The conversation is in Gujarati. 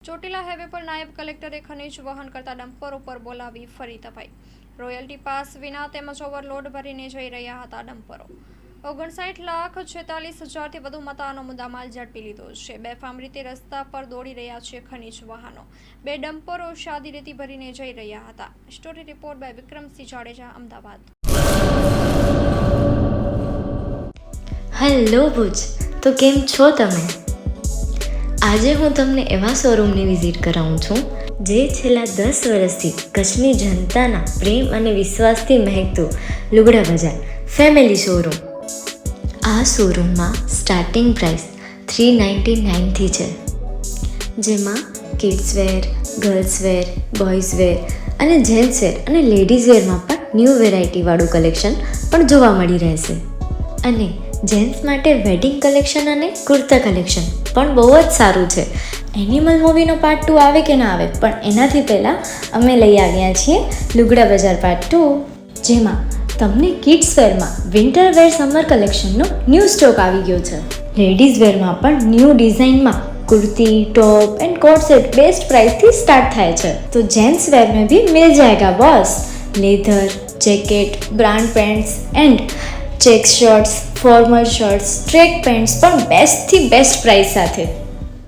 ચોટીલા હાઈવે પર નાયબ કલેક્ટરે ખનીજ વહન કરતા ડમ્પરો પર બોલાવી ફરી તપાઈ. રોયલ્ટી પાસ વિના તેમજ ઓવરલોડ ભરીને જઈ રહ્યા હતા ડમ્પરો. 59,46,000થી વધુ મતાનો મુદ્દામાલ ઝડપી લીધો છે. બેફામ રીતે રસ્તા પર દોડી રહ્યા છે ખનીજ વાહનો. 2 ડમ્પરો સાદી રેતી ભરીને જઈ રહ્યા હતા. Story report by Vikramsinh Jadeja, Ahmedabad. Hello Bhuj, તો કેમ છો તમે? આજે હું તમને એવા શોરૂમની વિઝિટ કરાવું છું જે છેલ્લા 10 વર્ષથી કચ્છની જનતાના પ્રેમ અને વિશ્વાસથી મહેકતું લુગડા બજાર ફેમિલી શોરૂમ. આ શોરૂમમાં સ્ટાર્ટિંગ પ્રાઇસ 399થી છે, જેમાં kids wear, girls wear, boys wear અને જેન્ટ્સ વેર અને લેડીઝ વેરમાં પણ ન્યૂ વેરાયટીવાળું કલેક્શન પણ જોવા મળી રહેશે. અને જેન્ટ્સ માટે વેડિંગ કલેક્શન અને કુર્તા કલેક્શન પણ બહુ જ સારું છે. એનિમલ મૂવીનો પાર્ટ 2 આવે કે ના આવે, પણ એનાથી પહેલાં અમે લઈ આવ્યા છીએ લુગડા બજાર પાર્ટ 2, જેમાં તમને કિડ્સ વેરમાં વિન્ટર વેર સમર કલેક્શનનો ન્યૂ સ્ટોક આવી ગયો છે. લેડીઝ વેરમાં પણ ન્યૂ ડિઝાઇનમાં kurti, top and coat set best price थी स्टार्ट थाय छे. तो जेंट्स वेर में भी मिल जाएगा boss. Leather, jacket, brand pants and check shirts, formal shirts, track pants પણ બેસ્ટ થી બેસ્ટ પ્રાઇસ સાથે.